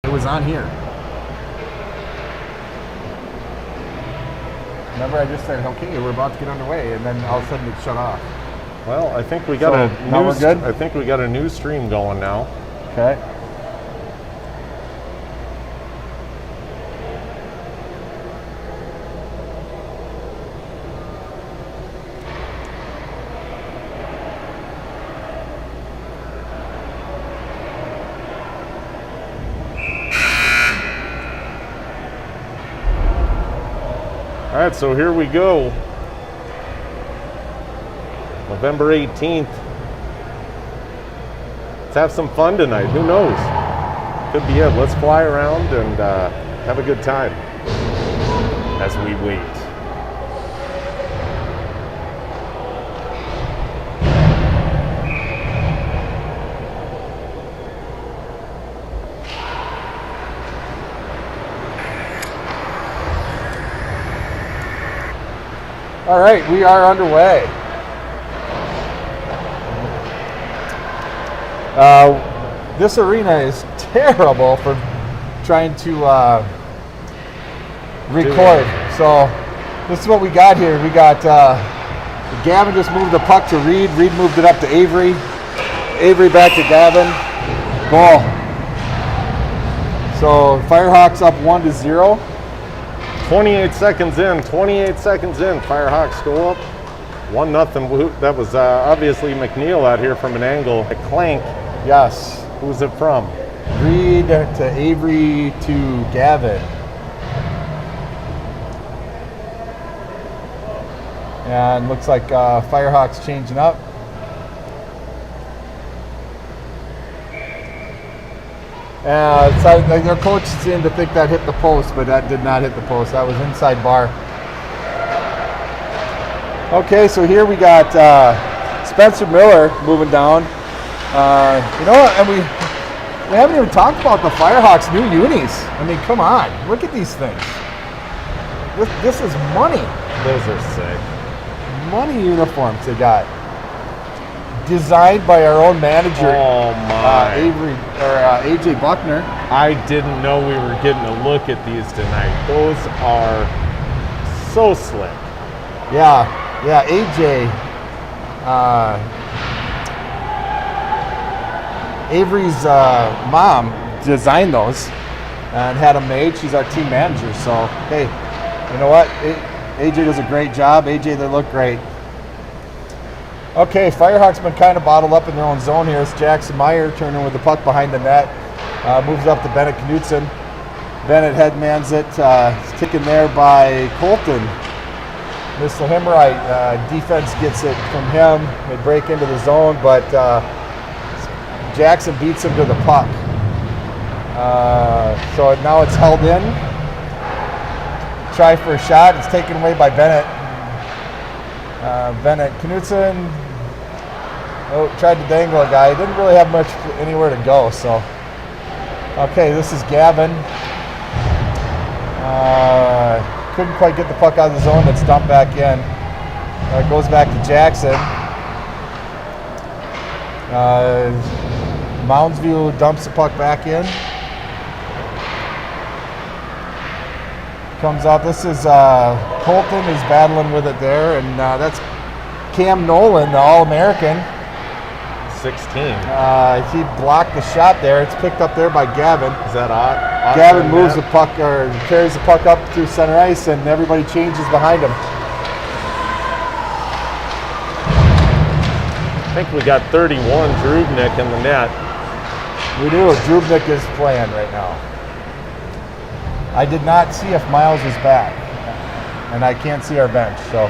It was on here. Remember, I just said, okay, we're about to get underway, and then all of a sudden it shut off. Well, I think we got I think we got a new stream going now. Okay. All right, so here we go. November 18th. Let's have some fun tonight. Who knows? Could be it. Let's fly around and have a good time as we wait. All right, we are underway. This arena is terrible for trying to record. So this is what we got here. We got Gavin just moved the puck to Reed. Reed moved it up to Avery. Avery back to Gavin. Goal. So Firehawks up 1-0. 28 seconds in, Firehawks go up 1-0. That was obviously McNeil out here from an angle. A clank. Yes. Who's it from? Reed to Avery to Gavin. And looks like Firehawks changing up. So their coach seemed to think that hit the post, but that did not hit the post. That was inside bar. Okay, so here we got Spencer Miller moving down. You know what? And we haven't even talked about the Firehawks' new unis. I mean, come on, look at these things. This is money. Those are sick. Money uniforms they got. Designed by our own manager, Avery or AJ Buckner. I didn't know we were getting a look at these tonight. Those are so slick. Yeah, AJ. Avery's mom designed those and had them made. She's our team manager. So hey, you know what? AJ does a great job. AJ, they look great. Okay, Firehawks been kind of bottled up in their own zone here. It's Jackson Meyer turning with the puck behind the net. Moves up to Bennett Knutson. Bennett headmans it. It's taken there by Colton. Missile him right. Defense gets it from him. They break into the zone, but Jackson beats him to the puck. So now it's held in. Try for a shot. It's taken away by Bennett. Bennett Knutson tried to dangle a guy. He didn't really have much anywhere to go. So, okay, this is Gavin. Couldn't quite get the puck out of the zone. It's dumped back in. Goes back to Jackson. Moundsville dumps the puck back in. Comes up. This is Colton is battling with it there, and that's Cam Nolan, the All-American. 16. He blocked the shot there. It's picked up there by Gavin. Is that odd? Gavin moves the puck or carries the puck up through center ice, and everybody changes behind him. I think we got 31, Drubnik in the net. We do. Drubnik is playing right now. I did not see if Miles was back, and I can't see our bench. So,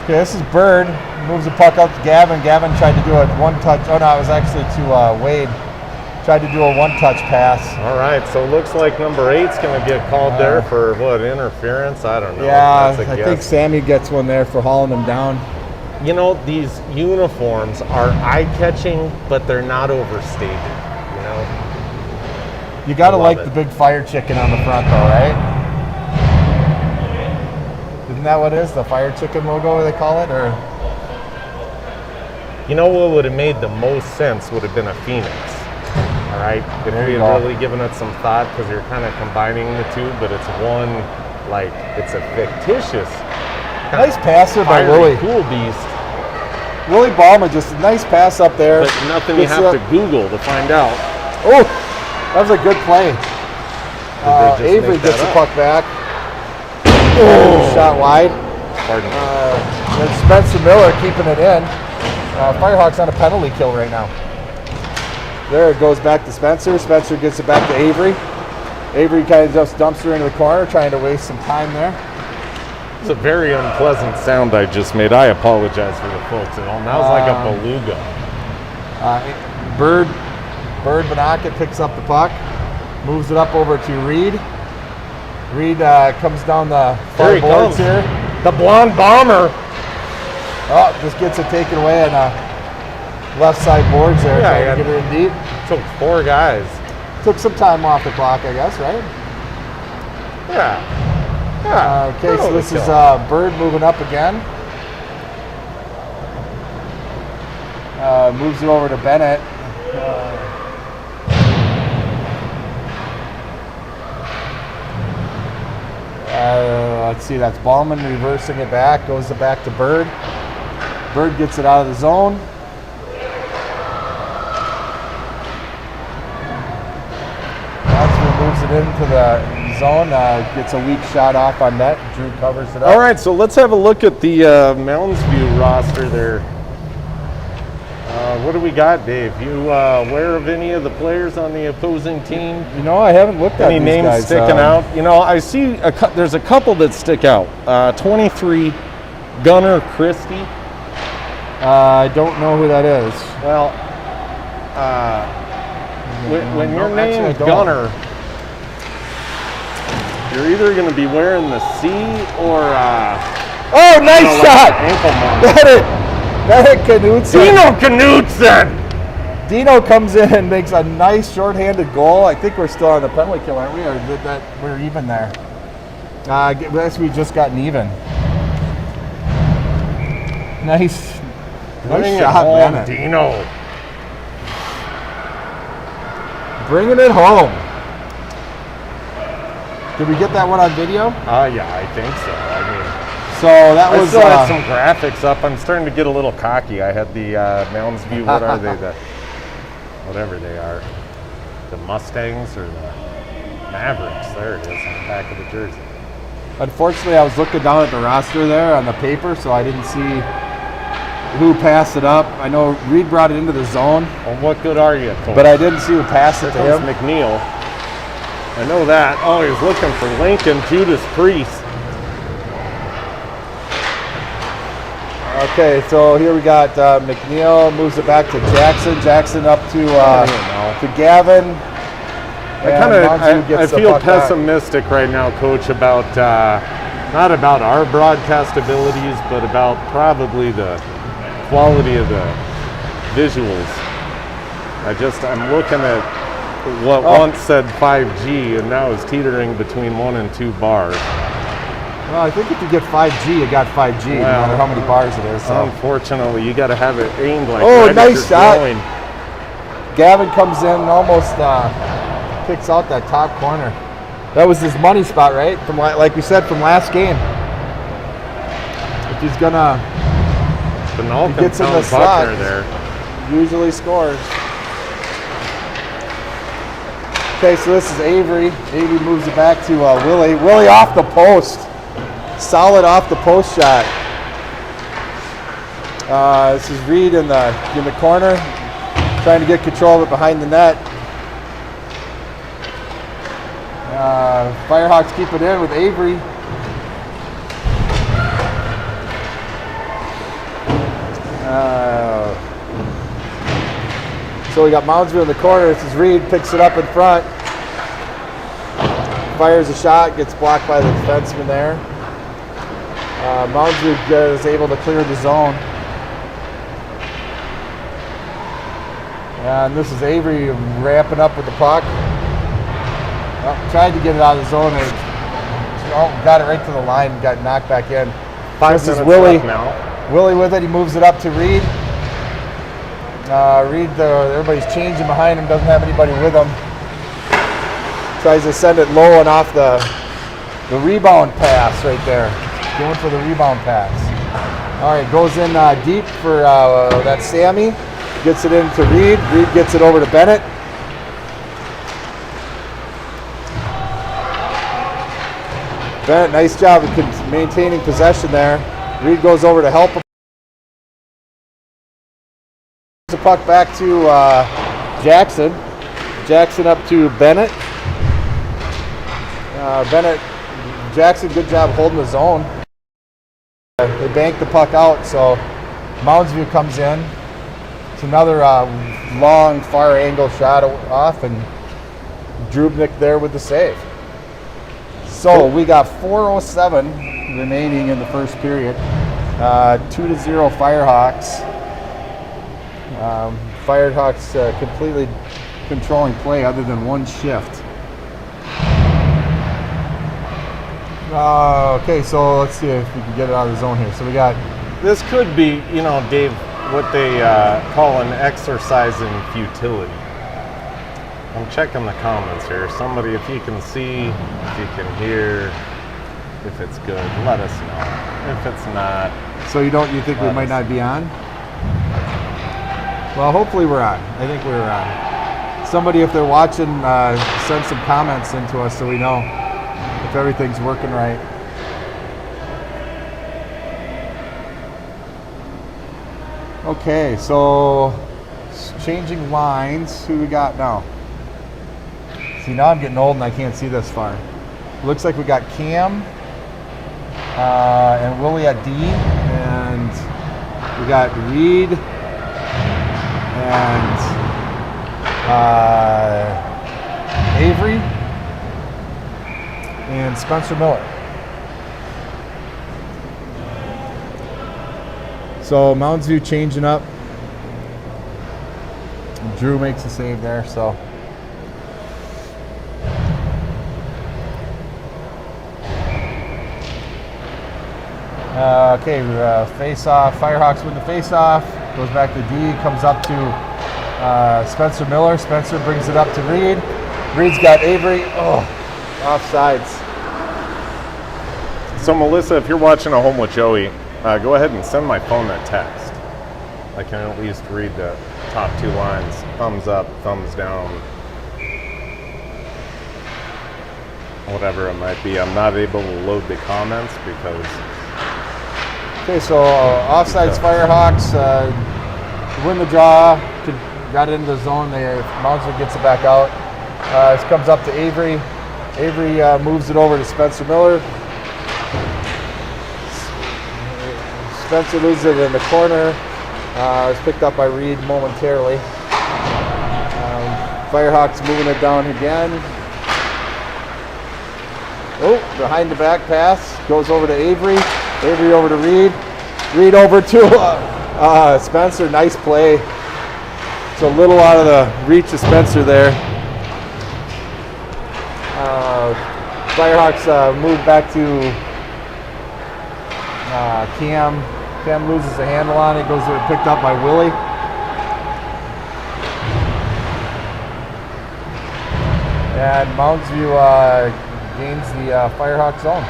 okay, this is Bird. Moves the puck up to Gavin. Gavin tried to do a one-touch. Oh no, it was actually to Wade. Tried to do a one-touch pass. All right, so it looks like number 8's going to get called there for what, interference? I don't know. Yeah, I think Sammy gets one there for hauling him down. You know, these uniforms are eye-catching, but they're not overstated. You know. You gotta like the big fire chicken on the front, though, right? Isn't that what it is? The fire chicken logo, they call it, or? You know what would have made the most sense would have been a phoenix. All right, if There we you had go. really given it some thought, because you're kind of combining the two, but it's one, like, it's a fictitious, Nice passer by fiery, Willie. cool beast, Willie Ballman, just a nice pass up there. but nothing you Gets have it to Google to find out. Oh, that was a good play. Did they just Avery make gets that the up? puck back. Oh, shot wide. Pardon me. And Spencer Miller keeping it in. Firehawks on a penalty kill right now. There it goes back to Spencer. Spencer gets it back to Avery. Avery kind of just dumps her into the corner, trying to waste some time there. It's a very unpleasant sound I just made. I apologize for the folks at home. That was like a beluga. Bird Banaka picks up the puck, moves it up over to Reed. Reed comes down the There far he boards comes. here. The blonde bomber. Oh, just gets it taken away on left side boards there, Yeah, trying yeah. to get her in deep. Took 4 guys. Took some time off the clock, I guess, right? Yeah. Yeah. Okay, so this is Bird moving up again. Moves it over to Bennett. Let's see, that's Ballman reversing it back, goes it back to Bird. Bird gets it out of the zone. Moundsville moves it into the zone, gets a weak shot off on net. Drew covers it up. All right, so let's have a look at the Moundsville roster there. What do we got, Dave? You aware of any of the players on the opposing team? You know, I haven't looked at Any these names guys, sticking out? You know, I see there's a couple that stick out. 23, Gunnar Christie. I don't know who that is. Well, when you're No, actually, I named don't. Gunnar, you're either going to be wearing the C or Oh, nice like shot! ankle monitor. That hit Knudsen. Dino Knudsen! Dino comes in and makes a nice shorthanded goal. I think we're still on the penalty kill, aren't we? Or did that we're even there? I guess we just gotten even. Nice. Bring Nice it shot, home, Bennett. Dino. Bringing it home. Did we get that one on video? Yeah, I think so. I mean, So that I was still had some graphics up. I'm starting to get a little cocky. I had the Moundsville. What are they? The whatever they are, the Mustangs or the Mavericks. There it is on the back of the jersey. Unfortunately, I was looking down at the roster there on the paper, so I didn't see who passed it up. I know Reed brought it into the zone, Well, what good are you, Cole? but I didn't see who passed it Here to comes him. McNeil. I know that. Oh, he was looking for Lincoln Judas Priest. Okay, so here we got McNeil moves it back to Jackson. Jackson up to Gavin. I feel pessimistic right now, Coach, about not about our broadcast abilities, but about probably the quality of the visuals. I'm looking at what once said 5G and now is teetering between 1 and 2 bars. Well, I think if you get 5G, you got 5G, no matter how many bars it is. So. Unfortunately, you got to have it aimed like Oh, right nice at your shot. groin. Gavin comes in and almost picks out that top corner. That was his money spot, right? From like we said from last game. If he's gonna, He gets in the slot. there. usually scores. Okay, so this is Avery. Avery moves it back to Willie. Willie off the post. Solid off the post shot. This is Reed in the corner, trying to get control of it behind the net. Firehawks keep it in with Avery. So we got Moundsville in the corner. This is Reed, picks it up in front. Fires a shot, gets blocked by the defenseman there. Moundsville is able to clear the zone. And this is Avery ramping up with the puck. Tried to get it out of the zone and got it right to the line and got knocked back in. 5 This is minutes Willie. left now. Willie with it, he moves it up to Reed. Everybody's changing behind him, doesn't have anybody with him. Tries to send it low and off the rebound pass right there. Going for the rebound pass. All right, goes in deep for that Sammy. Gets it into Reed. Reed gets it over to Bennett. Bennett, nice job of maintaining possession there. Reed goes over to help him. The puck back to Jackson. Jackson up to Bennett. Jackson, good job holding the zone. They bank the puck out, so Moundsville comes in. It's another long, far angle shot off, and Drubnik there with the save. So we got 4:07 remaining in the first period. 2-0 Firehawks. Firehawks completely controlling play other than one shift. Okay, so let's see if we can get it out of the zone here. So we got... This could be, Dave, what they call an exercise in futility. I'm checking the comments here. Somebody, if you can see, if you can hear, if it's good, let us know. If it's not... So you think we might not be on? Well, hopefully we're on. I think we're on. Somebody, if they're watching, send some comments into us so we know if everything's working right. Okay, so changing lines. Who we got now? See, now I'm getting old and I can't see this far. Looks like we got Cam and Willie at D, and we got Reed and Avery and Spencer Miller. So Moundsview changing up. Drew makes a save there, so. Okay, face-off. Firehawks win the face-off. Goes back to D, comes up to Spencer Miller. Spencer brings it up to Reed. Reed's got Avery. Oh, offsides. So Melissa, if you're watching at home with Joey, go ahead and send my phone a text. I can at least read the top two lines. Thumbs up, thumbs down, whatever it might be. I'm not able to load the comments because... Okay, so offsides Firehawks win the draw. Got into the zone. Moundsville gets it back out. This comes up to Avery. Avery moves it over to Spencer Miller. Spencer loses it in the corner. It's picked up by Reed momentarily. Firehawks moving it down again. Oh, behind the back pass. Goes over to Avery. Avery over to Reed. Reed over to Spencer. Nice play. It's a little out of the reach of Spencer there. Firehawks move back to Cam. Cam loses the handle on it. Goes picked up by Willie. And Moundsview gains the Firehawk zone.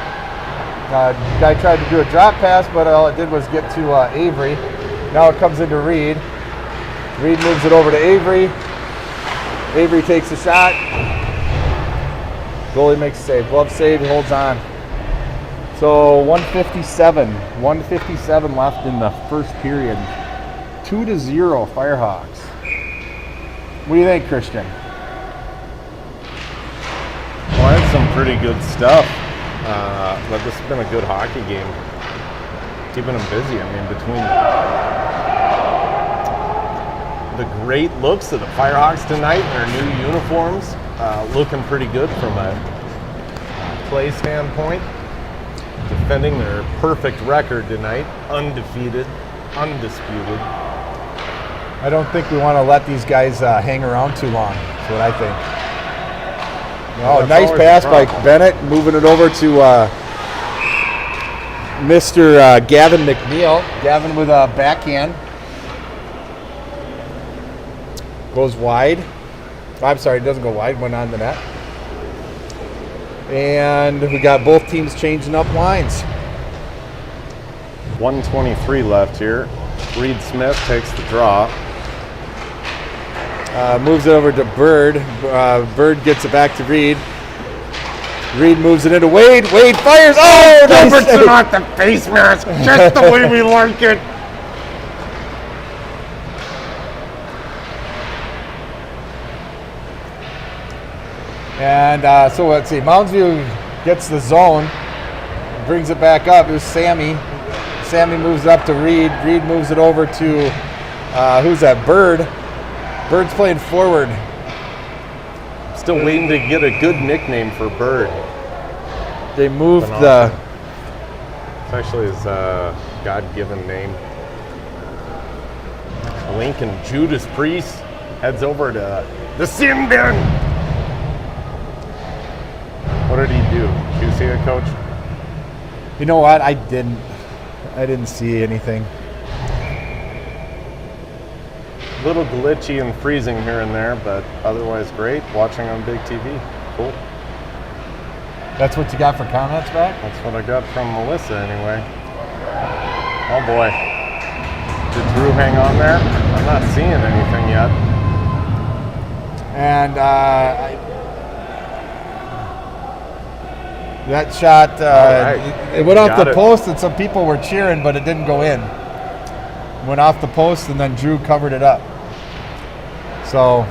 Guy tried to do a drop pass, but all it did was get to Avery. Now it comes into Reed. Reed moves it over to Avery. Avery takes a shot. Goalie makes a save. Glove save, he holds on. So 1:57 left in the first period. 2-0 Firehawks. What do you think, Christian? Well, that's some pretty good stuff. But this has been a good hockey game. Keeping them busy. I mean, between the great looks of the Firehawks tonight in their new uniforms, looking pretty good from a play standpoint. Defending their perfect record tonight, undefeated, undisputed. I don't think we want to let these guys hang around too long. That's what I think. Oh, nice pass by Bennett, moving it over to Mr. Gavin McNeil. Gavin with a backhand. goes wide. I'm sorry, it doesn't go wide, went on the net. And we got both teams changing up lines. 1:23 left here. Reed Smith takes the draw. Moves it over to Bird. Bird gets it back to Reed. Reed moves it into Wade. Wade fires. Oh, nice Robertson save. off the face mask, just the way we like it. And so let's see. Moundsville gets the zone, brings it back up. It was Sammy. Sammy moves up to Reed. Reed moves it over to who's that? Bird. Bird's playing forward. Still waiting to get a good nickname for Bird. They moved Phenomenal. It's actually his God-given name. Lincoln Judas Priest heads over to the sin bin. What did he do? Did you see it, Coach? You know what? I didn't see anything. A little glitchy and freezing here and there, but otherwise great. Watching on big TV. Cool. That's what you got for comments back? That's what I got from Melissa anyway. Oh boy. Did Drew hang on there? I'm not seeing anything yet. And that shot, right. it went off Got the it. post, and some people were cheering, but it didn't go in. Went off the post, and then Drew covered it up. So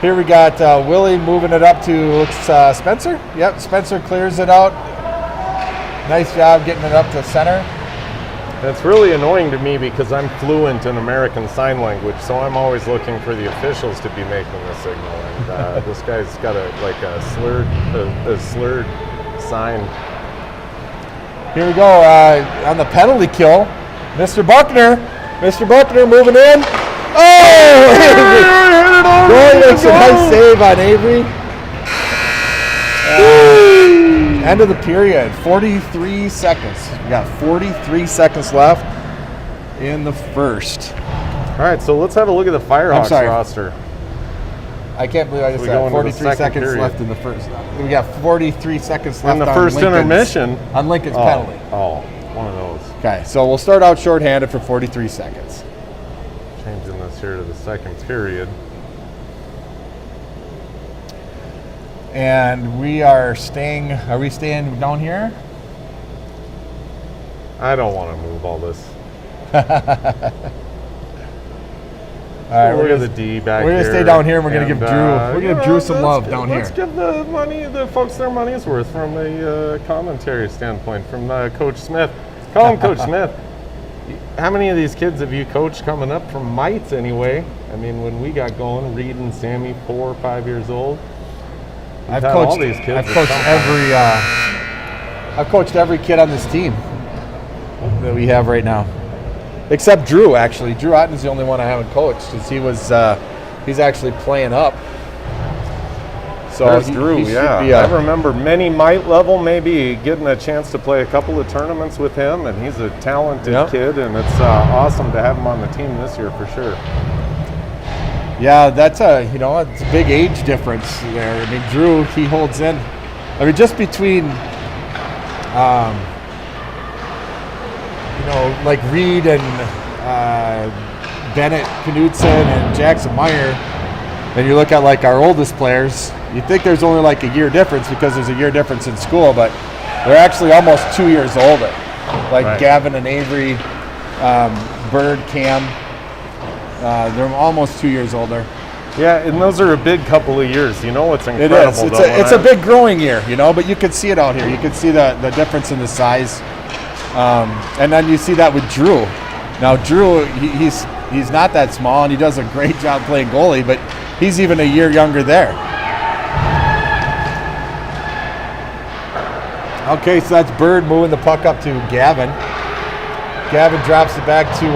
here we got Willie moving it up to Spencer. Yep, Spencer clears it out. Nice job getting it up to center. It's really annoying to me because I'm fluent in American Sign Language, so I'm always looking for the officials to be making the signal. And this guy's got a slurred sign. Here we go on the penalty kill. Mr. Buckner moving in. Oh! Roy makes a nice save on Avery. End of the period, 43 seconds. We got 43 seconds left in the first. All right, so let's have a look at the Firehawks roster. I can't believe I just We said go into the 43 second seconds period. left in the first. We got 43 seconds left In the on first Lincoln's, intermission. on Lincoln's penalty. Oh, one of those. Okay, so we'll start out shorthanded for 43 seconds. Changing this here to the second period. And we are staying down here? I don't want to move all this. All right, Look at the D back we're here. gonna stay down here and we're gonna give Drew Drew some love let's down Let's here. give the folks their money's worth from a commentary standpoint from Coach Smith. Call him Coach Smith. How many of these kids have you coached coming up from mites anyway? I mean, when we got going, Reed and Sammy, 4 or 5 years old. I've coached every kid on this team that we have right now, except Drew. Actually, Drew Otten's the only one I haven't coached since he's actually playing up. So There's Drew, he should yeah. be I remember many mite level, maybe getting a chance to play a couple of tournaments with him, and he's a talented kid, and it's awesome to have him on the team this year for sure. Yeah, that's it's a big age difference there. I mean, Drew, he holds in. I mean, just between, like Reed and Bennett Knudsen and Jackson Meyer, and you look at like our oldest players, you think there's only like a year difference because there's a year difference in school, but they're actually almost 2 years older. Like Right. Gavin and Avery, Bird, Cam. They're almost 2 years older. Yeah, and those are a big couple of years. You know, it's It incredible. is. It's a big growing year, but you can see it out here. You can see the difference in the size. And then you see that with Drew. Now, Drew, he's not that small, and he does a great job playing goalie, but he's even a year younger there. Okay, so that's Bird moving the puck up to Gavin. Gavin drops it back to,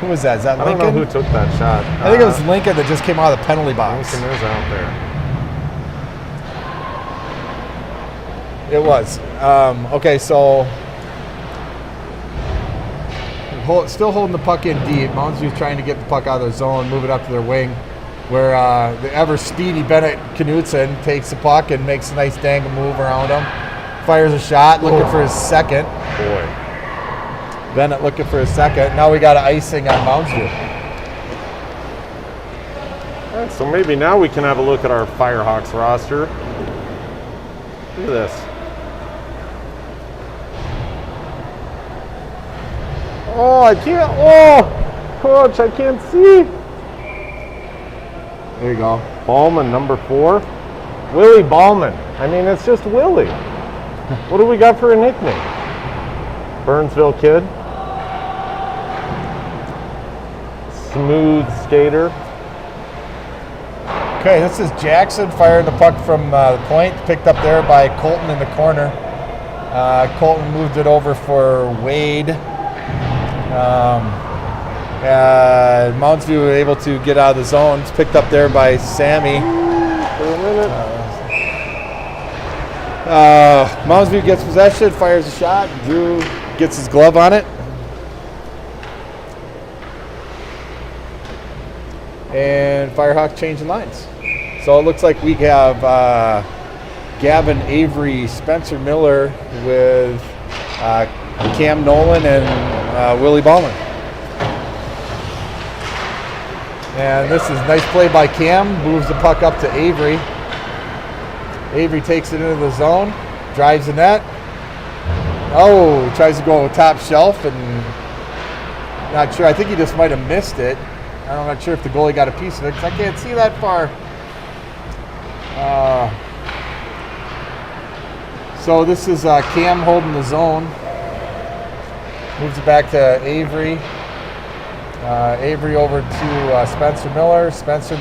who was that? Is that Lincoln? I don't know who took that shot. I think it was Lincoln that just came out of the penalty box. Lincoln is out there. It was. Okay, so still holding the puck in deep. Moundsview's trying to get the puck out of their zone, move it up to their wing, where the ever speedy Bennett Knutson takes the puck and makes a nice dangle move around him. Fires a shot, looking for his second. Boy. Bennett looking for his second. Now we got an icing on Moundsview. All right, so maybe now we can have a look at our Firehawks roster. Look at this. Oh, I can't. Oh, coach, I can't see. There you go. Ballman, number 4. Willie Ballman. I mean, it's just Willie. What do we got for a nickname? Burnsville kid. Smooth skater. Okay, this is Jackson firing the puck from the point, picked up there by Colton in the corner. Colton moved it over for Wade. Moundsview were able to get out of the zone. It's picked up there by Sammy. For a minute. Moundsview gets possession, fires a shot. Drew gets his glove on it. And Firehawks changing lines. So it looks like we have Gavin Avery, Spencer Miller with Cam Nolan and Willie Ballman. And this is nice play by Cam, moves the puck up to Avery. Avery takes it into the zone, drives the net. Oh, tries to go top shelf and not sure. I think he just might have missed it. I'm not sure if the goalie got a piece of it because I can't see that far. So this is Cam holding the zone. Moves it back to Avery. Avery over to Spencer Miller. Spencer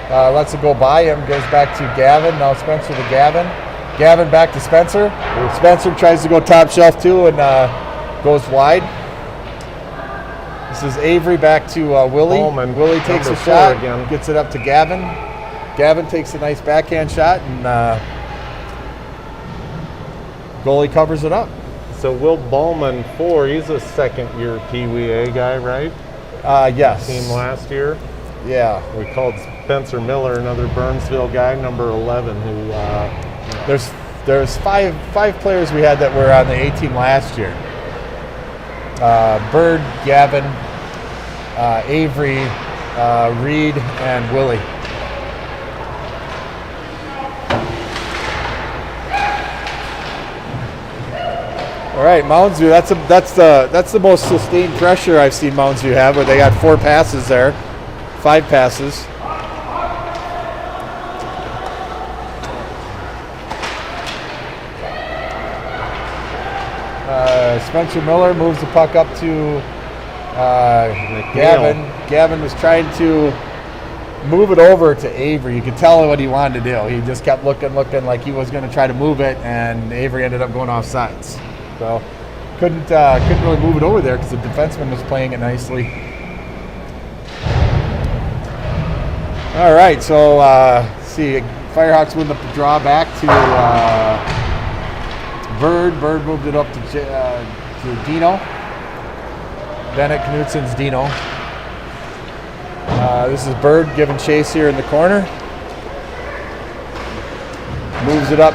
lets it go by him, goes back to Gavin. Now Spencer to Gavin. Gavin back to Spencer. Spencer tries to go top shelf too and goes wide. This is Avery back to Willie. Ballman, Willie takes a number 4 shot, again. gets it up to Gavin. Gavin takes a nice backhand shot and goalie covers it up. So Will Ballman, 4, he's a second-year PWA guy, right? Yes. Team last year. Yeah. We called Spencer Miller, another Burnsville guy, number 11, who... There's five players we had that were on the A team last year. Bird, Gavin, Avery, Reed, and Willie. All right, Moundsview. That's the most sustained pressure I've seen Moundsview have, where they got 4 passes there, 5 passes. Spencer Miller moves the puck up to Gavin. Gavin was trying to move it over to Avery. You could tell what he wanted to do. He just kept looking like he was going to try to move it, and Avery ended up going off sides. So couldn't really move it over there because the defenseman was playing it nicely. All right, so see, Firehawks win the draw back to Bird. Bird moved it up to Dino. Bennett Knutson's Dino. This is Bird giving chase here in the corner. Moves it up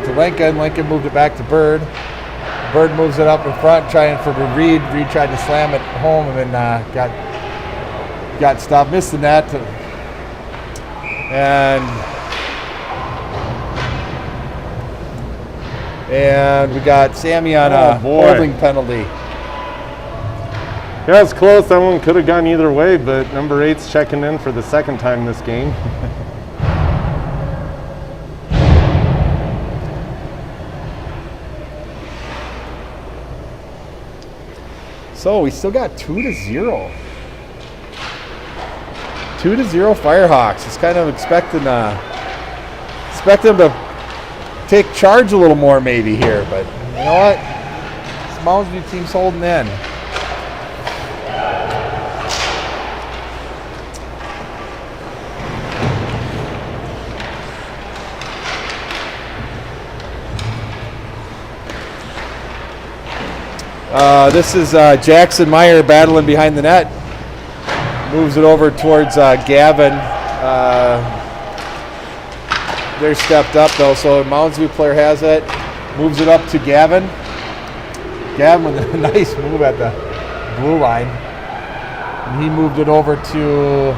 to Lincoln. Lincoln moved it back to Bird. Bird moves it up in front, trying for Reed. Reed tried to slam it home and then got stopped, missed the net. And we got Sammy on a holding penalty. Yeah, it's close. That one could have gone either way, but number 8's checking in for the second time this game. So we still got 2-0. 2-0 Firehawks. Just kind of expecting them to take charge a little more maybe here, but you know what? This Moundsview team's holding in. This is Jackson Meyer battling behind the net. Moves it over towards Gavin. They're stepped up though, so a Moundsville player has it. Moves it up to Gavin. Gavin with a nice move at the blue line. And he moved it over to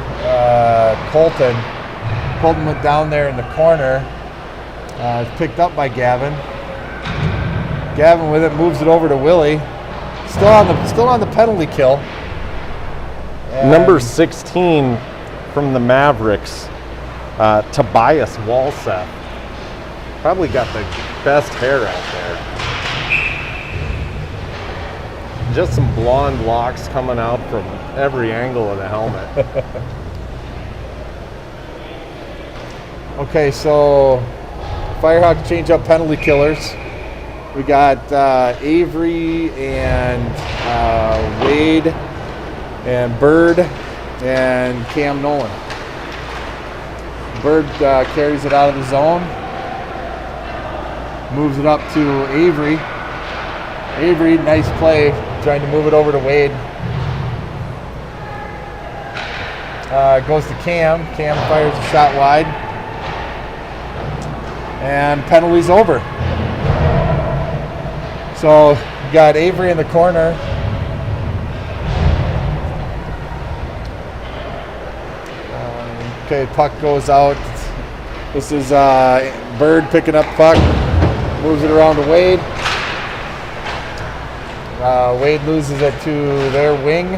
Colton. Colton went down there in the corner. It's picked up by Gavin. Gavin with it moves it over to Willie. Still on the penalty kill. And number 16 from the Mavericks, Tobias Walseth. Probably got the best hair out there. Just some blonde locks coming out from every angle of the helmet. Okay, so Firehawks change up penalty killers. We got Avery and Wade and Bird and Cam Nolan. Bird carries it out of the zone, moves it up to Avery. Avery, nice play, trying to move it over to Wade. Goes to Cam. Cam fires a shot wide. And penalty's over. So you got Avery in the corner. Okay, puck goes out. This is Bird picking up puck. Moves it around to Wade. Wade loses it to their wing.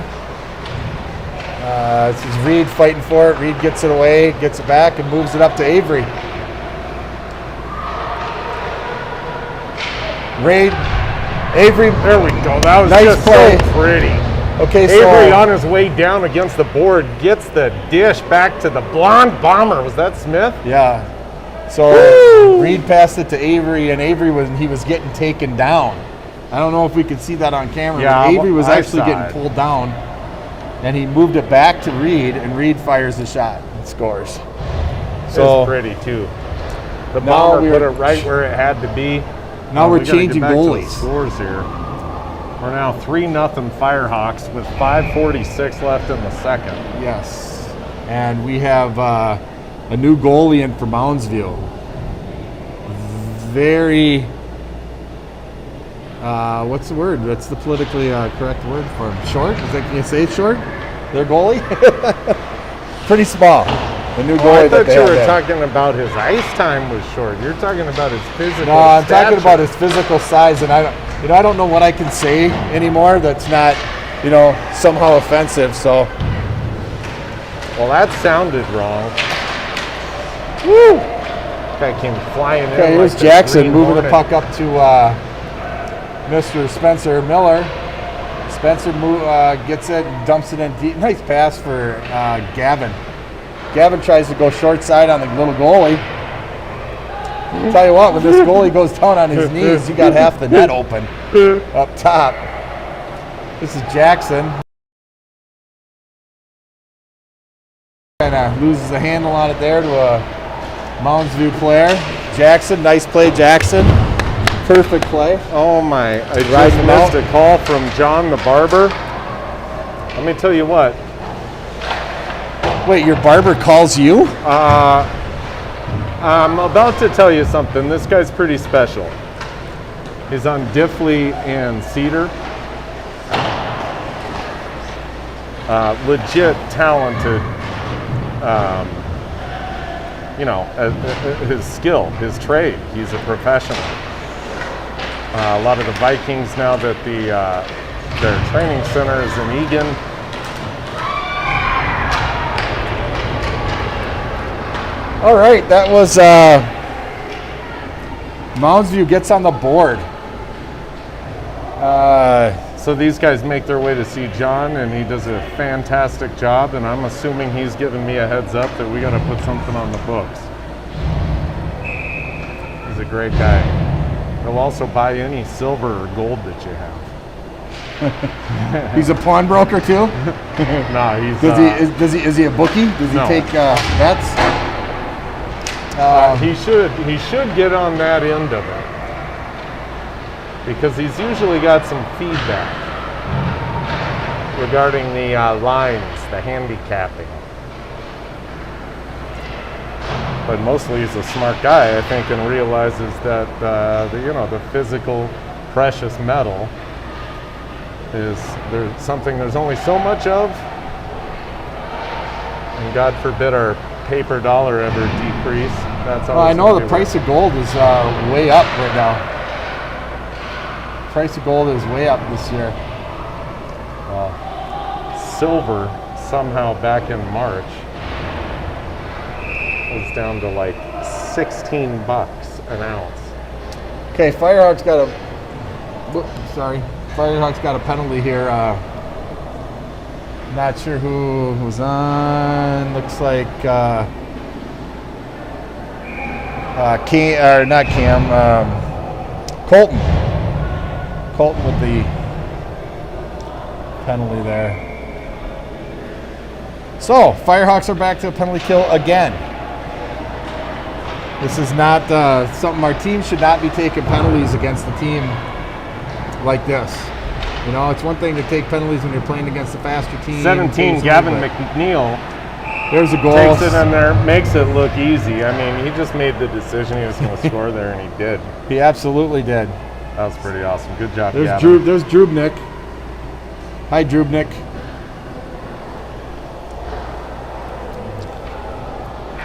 This is Reed fighting for it. Reed gets it away, gets it back, and moves it up to Avery. Avery, there we go. That was nice just play. so pretty. Okay, Avery so on his way down against the board gets the dish back to the blonde bomber. Was that Smith? yeah. So Woo! Reed passed it to Avery, and Avery was getting taken down. I don't know if we could see that on camera. Yeah, but Avery was I actually saw getting it. pulled down, and he moved it back to Reed, and Reed fires the shot and scores. So pretty too. The Now bomber put it right where it had to be. Now we're we gotta get changing back to the goalies. scores here. We're now 3-0 Firehawks with 5:46 left in the second. Yes, and we have a new goalie in for Moundsville. Very, what's the word? What's the politically correct word for him? Short? Can you say short? Their goalie? Pretty small. The new Oh, goalie I that thought they you have were there. talking about his ice time was short. You're talking about his physical. No, I'm talking stature. about his physical size, and I don't know what I can say anymore that's not, somehow offensive. So, Well, that sounded wrong. Woo! Guy came flying in. okay, here's like the Jackson Green moving the Hornet. puck up to Mr. Spencer Miller. Spencer gets it and dumps it in deep. Nice pass for Gavin. Gavin tries to go short side on the little goalie. I'll tell you what, when this goalie goes down on his knees, you got half the net open up top. This is Jackson. Kind of loses the handle on it there to a Moundsville player. Jackson, nice play, Jackson. Perfect play. Oh my! I just Riding him missed out. a call from John the barber. Let me tell you what. Wait, your barber calls you? I'm about to tell you something. This guy's pretty special. He's on Diffley and Cedar. Legit talented. His skill, his trade. He's a professional. A lot of the Vikings now that their training center is in Egan. All right, that was Moundsville gets on the board. So these guys make their way to see John, and he does a fantastic job, and I'm assuming he's giving me a heads up that we got to put something on the books. He's a great guy. He'll also buy any silver or gold that you have. He's a pawnbroker too. Nah, he's Is he a bookie? Does he No. take bets? he should get on that end of it. because he's usually got some feedback regarding the lines, the handicapping. But mostly he's a smart guy, I think, and realizes that the physical precious metal is there's only so much of, and God forbid our paper dollar ever decrease. That's well, I know the price of gold is way up right now. Price of gold is way up this year. Silver somehow back in March was down to like $16 an ounce. Okay, Firehawks got a penalty here. Not sure who was on. Looks like Colton. Colton with the penalty there. So, Firehawks are back to a penalty kill again. This is not something our team should not be taking penalties against the team like this. You know, it's one thing to take penalties when you're playing against a faster team. 17, Gavin McNeil there's a goal. Takes it in there, makes it look easy. I mean, he just made the decision he was going to score there, and he did. He absolutely did. That was pretty awesome. Good job, there's Gavin. There's Drubnik. Hi, Drubnik.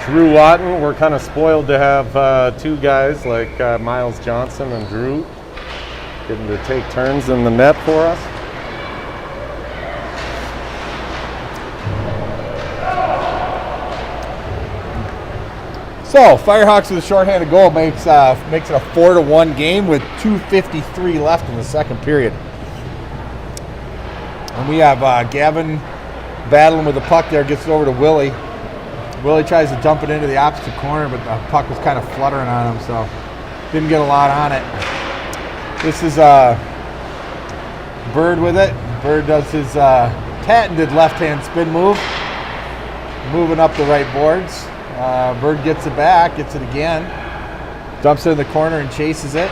Drew Watton, we're kind of spoiled to have two guys like Miles Johnson and Drew getting to take turns in the net for us. So, Firehawks with a shorthanded goal makes it a 4-1 game with 2:53 left in the second period. And we have Gavin battling with the puck there, gets it over to Willie. Willie tries to dump it into the opposite corner, but the puck was kind of fluttering on him, so didn't get a lot on it. This is Bird with it. Bird does his patented left-hand spin move, moving up the right boards. Bird gets it back, gets it again, dumps it in the corner and chases it.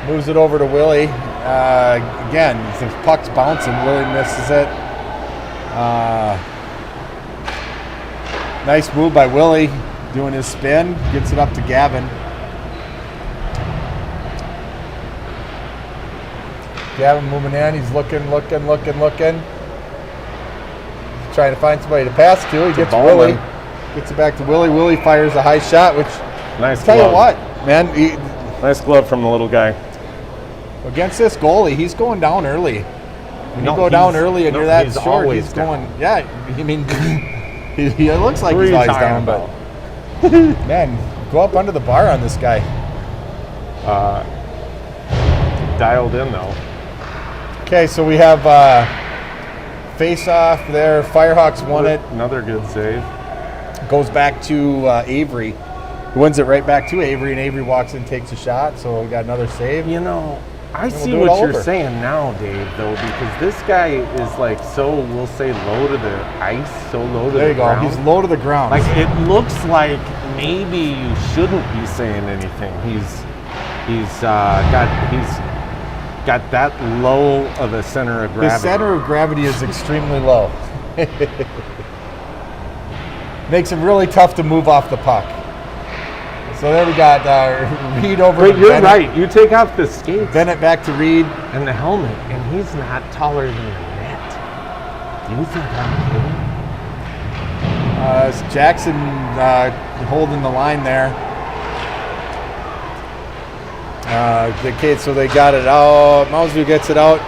Moves it over to Willie. Again, the puck's bouncing. Willie misses it. Nice move by Willie, doing his spin. Gets it up to Gavin. Gavin moving in. He's looking. Trying to find somebody to pass to. He gets Willie. Gets it back to Willie. Willie fires a high shot, which, nice tell glove. you what, man. Nice glove from the little guy. Against this goalie, he's going down early. When you go down early and you're that short, he's going. Yeah, I mean, he looks like he's always down, but man, go up under the bar on this guy. Dialed in though. Okay, so we have face-off there. Firehawks won it. Another good save. Goes back to Avery. He wins it right back to Avery, and Avery walks in and takes a shot, so we got another save. You know, I see what you're saying now, Dave, though, because this guy is like so, we'll say, low to the ice, so low to the ground. He's low to the ground. Like, it looks like maybe you shouldn't be saying anything. He's got that low of a center of gravity. His center of gravity is extremely low. Makes it really tough to move off the puck. So there we got Reed over to But you're Bennett. right. You take off the skates Bennett back to Reed. and the helmet, and he's not taller than the net. Do you think I'm kidding? It's Jackson holding the line there. Okay, so they got it out. Moundsville gets it out.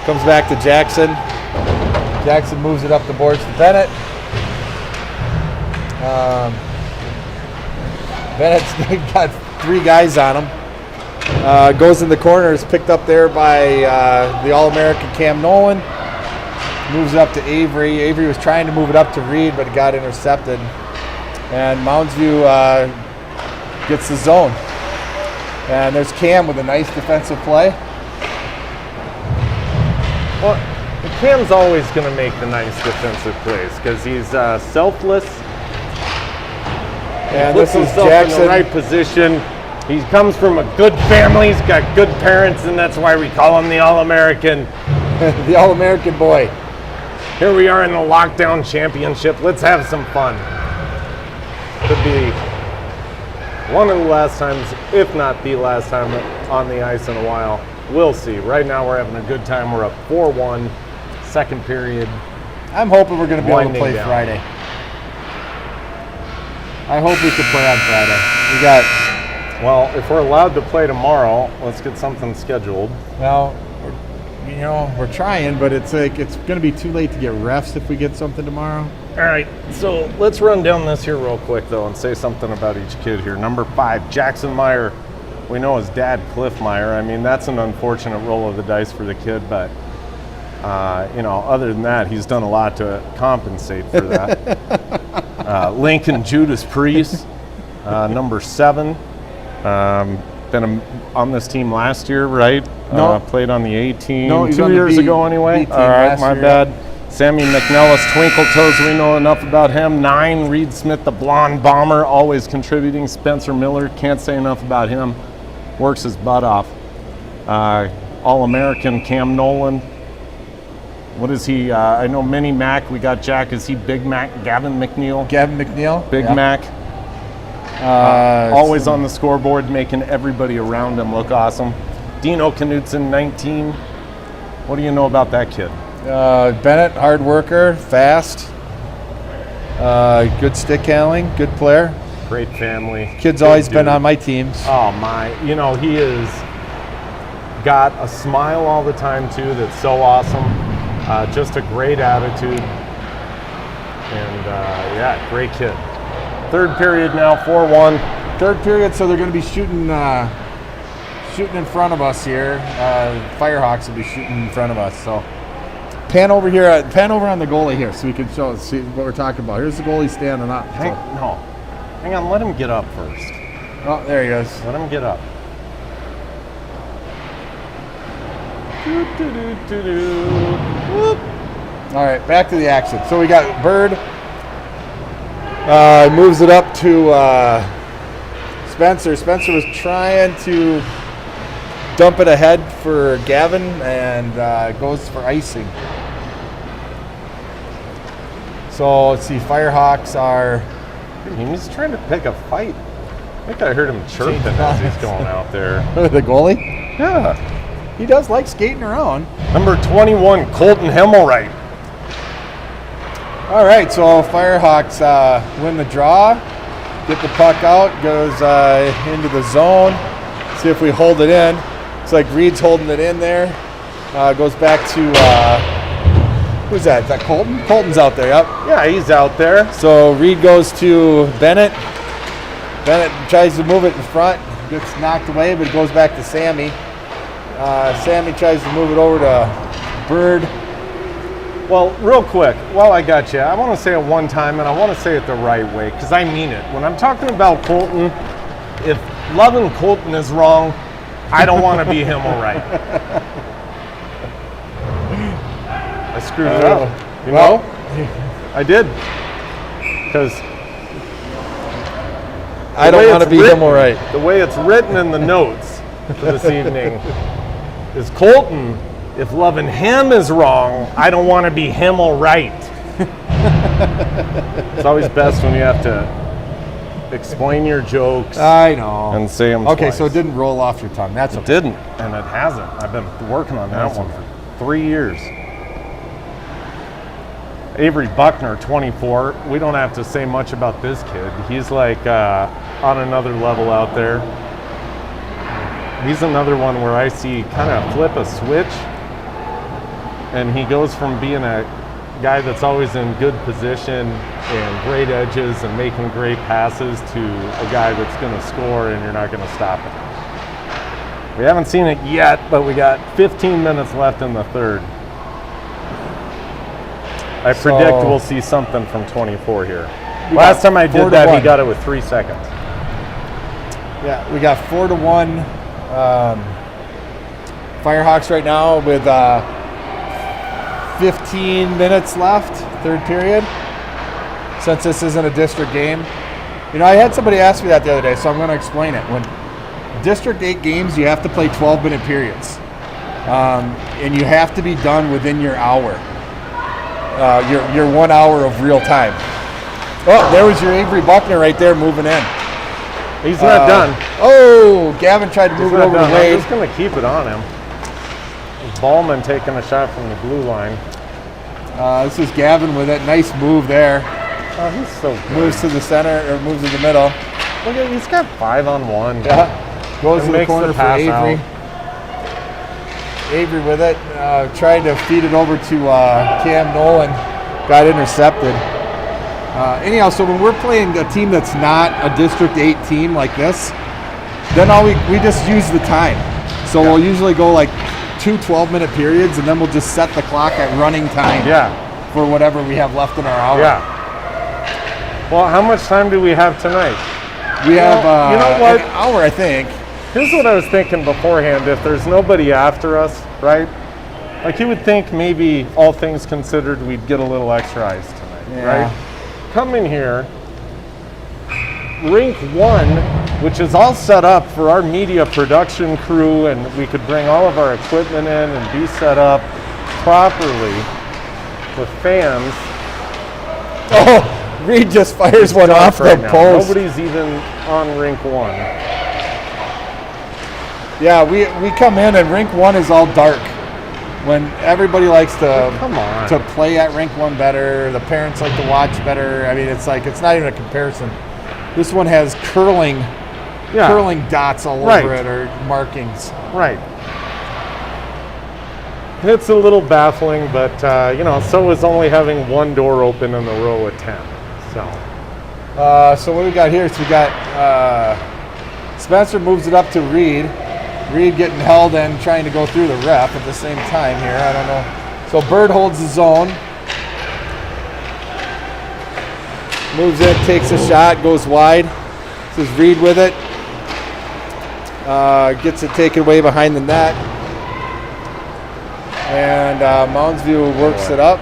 Comes back to Jackson. Jackson moves it up the boards to Bennett. Bennett's got three guys on him. Goes in the corner, is picked up there by the All-American Cam Nolan. Moves it up to Avery. Avery was trying to move it up to Reed, but it got intercepted. And Moundsview gets the zone. And there's Cam with a nice defensive play. Well, Cam's always going to make the nice defensive plays because he's selfless. And Puts this is himself Jackson. in the right position. He comes from a good family. He's got good parents, and that's why we call him the All-American. The All-American boy. Here we are in the lockdown championship. Let's have some fun. Could be one of the last times, if not the last time, on the ice in a while. We'll see. Right now we're having a good time. We're up 4-1, second period. I'm hoping we're going to be able to play Winding down. Friday. I hope we can play on Friday. We got, Well, if we're allowed to play tomorrow, let's get something scheduled. well, we're trying, but it's like it's going to be too late to get refs if we get something tomorrow. All right, so let's run down this here real quick, though, and say something about each kid here. Number 5, Jackson Meyer. We know his dad, Cliff Meyer. I mean, that's an unfortunate roll of the dice for the kid, but, other than that, he's done a lot to compensate for that. Lincoln Judas Priest, number 7. Been on this team last year, right? No. Played on the A team No, he was 2 on the years B- ago anyway. B team All right, last my year. bad. Sammy McNellis, Twinkle Toes, we know enough about him. 9, Reed Smith, the blonde bomber, always contributing. Spencer Miller, can't say enough about him. Works his butt off. All-American Cam Nolan. What is he? I know Mini Mac. We got Jack. Is he Big Mac? Gavin McNeil? Gavin McNeil. Big yeah. Mac. Always on the scoreboard, making everybody around him look awesome. Dino Knutson, 19. What do you know about that kid? Bennett, hard worker, fast, good stick handling, good player. Great family. Kid's Good always been dude. on my teams. Oh my, he has got a smile all the time too that's so awesome. Just a great attitude. And great kid. Third period now, 4-1. Third period, so they're going to be shooting in front of us here. Firehawks will be shooting in front of us. So pan over here, pan over on the goalie here, so we can see what we're talking about. Here's the goalie standing up. Hang on, let him get up first. Oh, there he is. Let him get up. Whoop. All right, back to the action. So we got Bird. Moves it up to Spencer. Spencer was trying to dump it ahead for Gavin and goes for icing. So let's see, Firehawks are... He's trying to pick a fight. I think I heard him chirping as he's going out there. The goalie? Yeah. He does like skating around. Number 21, Colton Hemmelwright. All right, so Firehawks win the draw, get the puck out, goes into the zone, see if we hold it in. It's like Reed's holding it in there. Goes back to, who's that? Is that Colton? Colton's out there, yep. Yeah, he's out there. So Reed goes to Bennett. Bennett tries to move it in front, gets knocked away, but it goes back to Sammy. Sammy tries to move it over to Bird. Well, real quick, while I got you, I want to say it one time, and I want to say it the right way, because I mean it. When I'm talking about Colton, if loving Colton is wrong, I don't want to be him all right. I screwed it up. You know? I did. Because I don't want to be him all right. the way it's written in the notes for this evening is Colton, if loving him is wrong, I don't want to be him all right. It's always best when you have to explain your jokes I know. and say them Okay, twice. so it didn't roll off your tongue. That's It okay. didn't, and it hasn't. I've been working on that one for 3 years. Avery Buckner, 24. We don't have to say much about this kid. He's like on another level out there. He's another one where I see kind of flip a switch, and he goes from being a guy that's always in good position and great edges and making great passes to a guy that's going to score and you're not going to stop it. We haven't seen it yet, but we got 15 minutes left in the third. I predict we'll see something from 24 here. Last time I did that, he got it with 3 seconds. Yeah, we got 4-1 Firehawks right now with 15 minutes left, third period, since this isn't a district game. You know, I had somebody ask me that the other day, so I'm going to explain it. District 8 games, you have to play 12-minute periods. And you have to be done within your hour. Your 1 hour of real time. Oh, there was your Avery Buckner right there moving in. He's not done. Oh, Gavin tried to move it over to Wade. I'm just going to keep it on him. Ballman taking a shot from the blue line. This is Gavin with it. Nice move there. Oh, he's so good. Moves to the center, or moves to the middle. Look at, he's got 5-on-1. Yeah. Goes to the makes corner the for pass Avery. out. Avery with it. Tried to feed it over to Cam Nolan. Got intercepted. Anyhow, so when we're playing a team that's not a District 8 team like this, then we just use the time. So we'll usually go like 2 12-minute periods, and then we'll just set the clock at running time for whatever we have left in our hour. Yeah. Well, how much time do we have tonight? We have you know what? an hour, I think. Here's what I was thinking beforehand. If there's nobody after us, right? Like you would think maybe all things considered, we'd get a little extra ice tonight, right? Come in here, rink 1, which is all set up for our media production crew, and we could bring all of our equipment in and be set up properly with fans. Oh, Reed just fires one off the post. Nobody's even on rink 1. Yeah, we come in and rink 1 is all dark. When everybody likes to play at rink 1 better, the parents like to watch better. I mean, it's not even a comparison. This one has curling dots all over it, or markings. Right. It's a little baffling, but so is only having one door open in the row of 10. So what do we got here? So we got Spencer moves it up to Reed. Reed getting held and trying to go through the ref at the same time here. I don't know. So Bird holds the zone. Moves it, takes a shot, goes wide. This is Reed with it. Gets it taken away behind the net. And Moundsville works it up.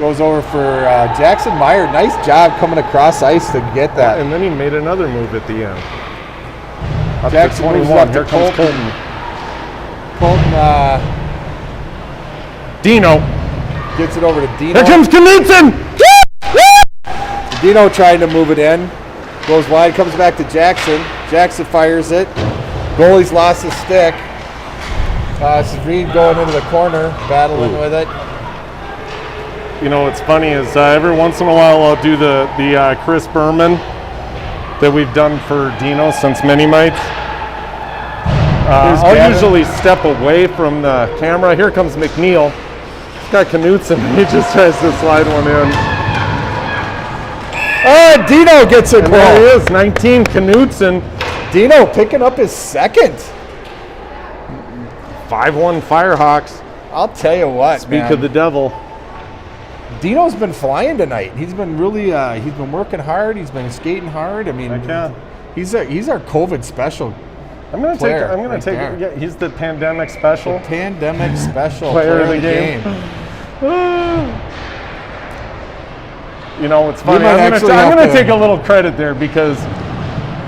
Goes over for Jackson Meyer. Nice job coming across ice to get that. And then he made another move at the end. Up Jackson to 21. Up Here to comes Colton. Colton Dino. Gets it over to Dino. Here comes Knutson. Dino trying to move it in. Goes wide, comes back to Jackson. Jackson fires it. Goalie's lost his stick. This is Reed going into the corner, battling with it. You know what's funny is every once in a while I'll do the Chris Berman that we've done for Dino since Mini Mites. I'll usually step away from the camera. Here comes McNeil. He's got Knutson. He just tries to slide one in. Dino gets a goal. There he is, 19, Knutson. Dino picking up his second. 5-1 Firehawks. I'll tell you what, Speak of the devil. Dino's been flying tonight. He's been really, he's been working hard. He's been skating hard. I mean, he's our COVID special. I'm gonna take. Yeah, he's the pandemic special. The pandemic special player of the game. You know, it's funny. I'm gonna take a little credit there because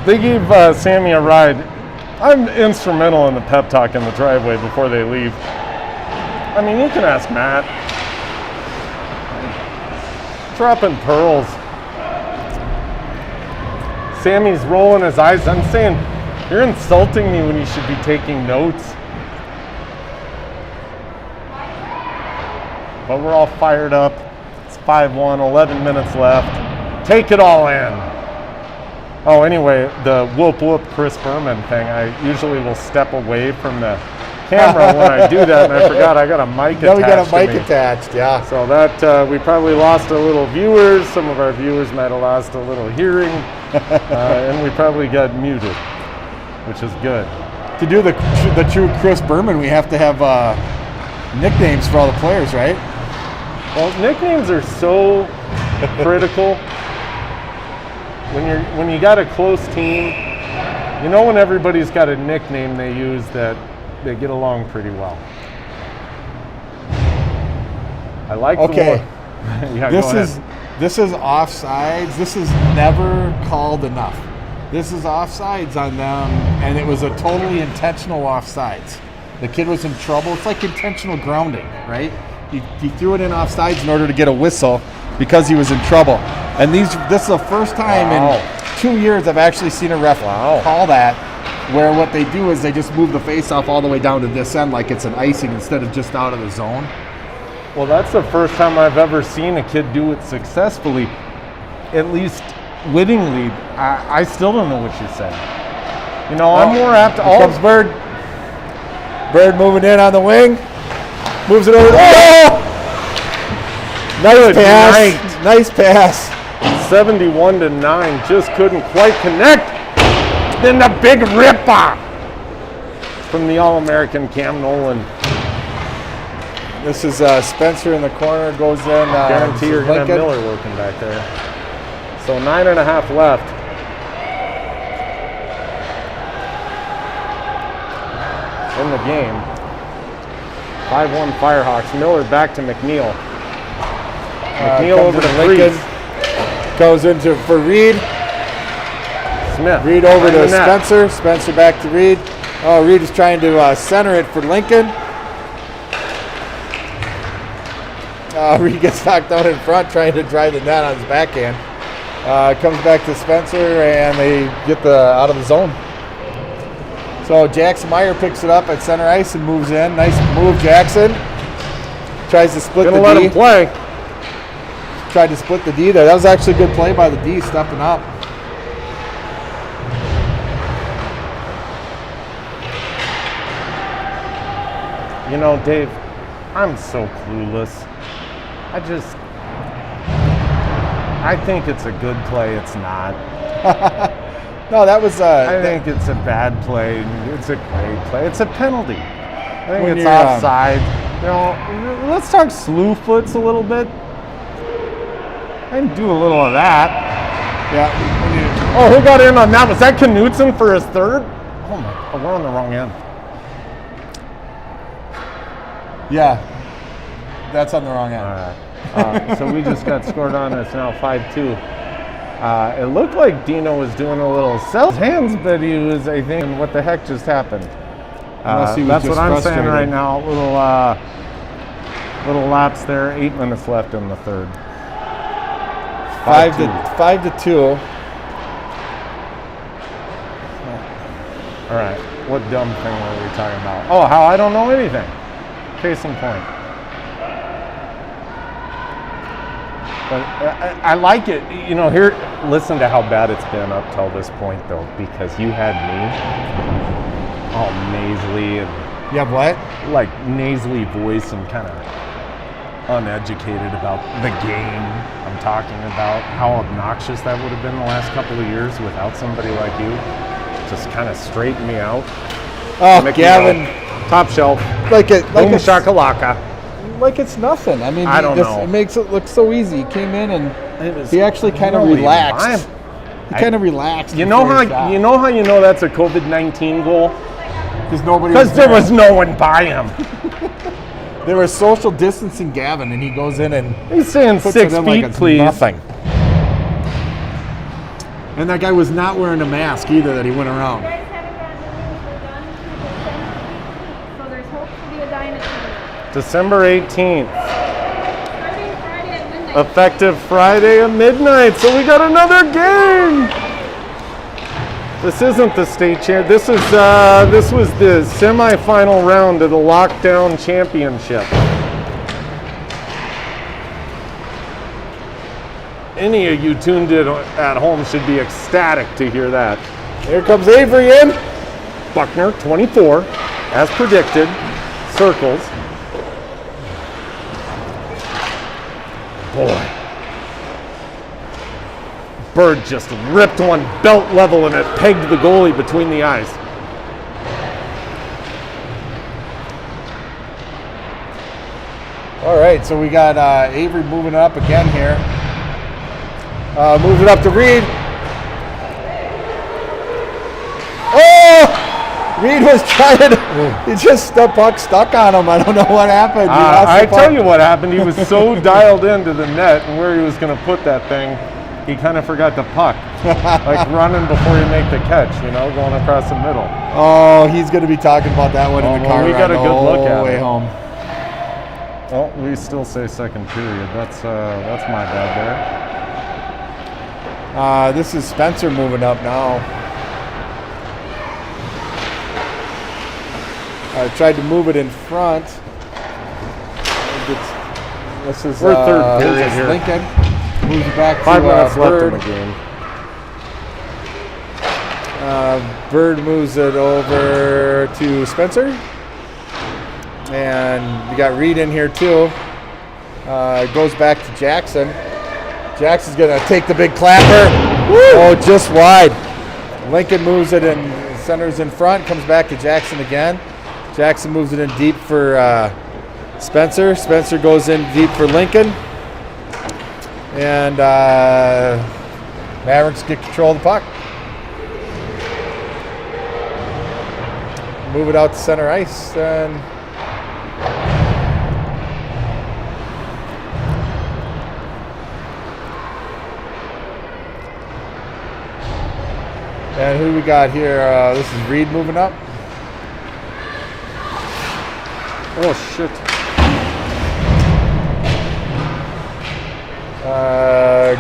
they gave Sammy a ride. I'm instrumental in the pep talk in the driveway before they leave. I mean, you can ask Matt. Dropping pearls. Sammy's rolling his eyes. I'm saying, you're insulting me when you should be taking notes. But we're all fired up. It's 5-1, 11 minutes left. Take it all in. Oh, anyway, the whoop whoop Chris Berman thing, I usually will step away from the camera when I do that, and I forgot I got a mic attached. No, we got a mic attached, yeah. So that, we probably lost a little viewers. Some of our viewers might have lost a little hearing. And we probably got muted, which is good. To do the true Chris Berman, we have to have nicknames for all the players, right? Well, nicknames are so critical. When you got a close team, you know when everybody's got a nickname they use that they get along pretty well. I like okay. Yeah, this is offsides. This is never called enough. This is offsides on them, and it was a totally intentional offsides. The kid was in trouble. It's like intentional grounding, right? He threw it in offsides in order to get a whistle because he was in trouble. And this is the first time in 2 years I've actually seen a ref call that, where what they do is they just move the face-off all the way down to this end like it's an icing instead of just out of the zone. Well, that's the first time I've ever seen a kid do it successfully, at least wittingly. I still don't know what you said. You know, I'm more apt to... Here comes Bird. Bird moving in on the wing. Moves it over. Nice pass. Nice pass. 71-9. Just couldn't quite connect. Then the big rip-off from the All-American Cam Nolan. This is Spencer in the corner. Goes in. Guarantee you're going to have Miller working back there. So 9.5 left. In the game. 5-1 Firehawks. Miller back to McNeil. McNeil over to Lincoln. Goes into for Reed. Smith. Reed over to Spencer. Spencer back to Reed. Oh, Reed is trying to center it for Lincoln. Reed gets knocked out in front trying to drive the net on his backhand. Comes back to Spencer and they get out of the zone. So Jackson Meyer picks it up at center ice and moves in. Nice move, Jackson. Tries to split the D. Gonna let him play. Tried to split the D there. That was actually a good play by the D, stepping up. You know, Dave, I'm so clueless. I think it's a good play. It's not. No, that was. I think it's a bad play. It's a great play. It's a penalty. I think it's offside. You know, let's talk slew foots a little bit. I can do a little of that. Yeah. Oh, who got in on that? Was that Knutson for his third? Oh my! Oh, we're on the wrong end. Yeah, that's on the wrong end. All right. So we just got scored on. It's now 5-2. It looked like Dino was doing a little self hands, but he was, I think, what the heck just happened? That's what I'm saying right now. Little lapse there. 8 minutes left in the third. 5-2. All right. What dumb thing were we talking about? Oh, how I don't know anything. Case in point. But I like it. You know, here, listen to how bad it's been up till this point, though, because you had me all nasally and... You have what? Like, nasally voice and kind of uneducated about the game I'm talking about. How obnoxious that would have been the last couple of years without somebody like you. Just kind of straighten me out. Oh, Gavin. Top shelf. Like a shakalaka. Like it's nothing. I mean, I don't know. It makes it look so easy. He came in and he actually kind of relaxed. He kind of relaxed. You know how you know that's a COVID-19 goal? Because there was no one by him. They were social distancing Gavin, and he goes in and he's saying 6 feet, like please. Nothing. And that guy was not wearing a mask either that he went around. December 18th. Effective Friday at midnight. So we got another game. This isn't the state champ. This was the semifinal round of the lockdown championship. Any of you tuned in at home should be ecstatic to hear that. Here comes Avery in. Buckner, 24, as predicted. Circles. Boy. Bird just ripped one belt level and it pegged the goalie between the eyes. All right, so we got Avery moving up again here. Moves it up to Reed. Oh! Reed was trying to, he just, the puck stuck on him. I don't know what happened. I tell you what happened. He was so dialed into the net and where he was going to put that thing. he kind of forgot the puck. Like running before you make the catch, you know, going across the middle. Oh, he's going to be talking about that one in the car we ride got a good look at way it. home. Oh, we still say second period. That's my bad there. This is Spencer moving up now. I tried to move it in front. This is We're third period here. Lincoln moves it back 5 to minutes left Bird. in the game. Bird moves it over to Spencer. And we got Reed in here too. It goes back to Jackson. Jackson's going to take the big clapper. Woo! Oh, just wide. Lincoln moves it in, centers in front, comes back to Jackson again. Jackson moves it in deep for Spencer. Spencer goes in deep for Lincoln. And Mavericks get control of the puck. Move it out to center ice. And who we got here? This is Reed moving up. Oh, shit.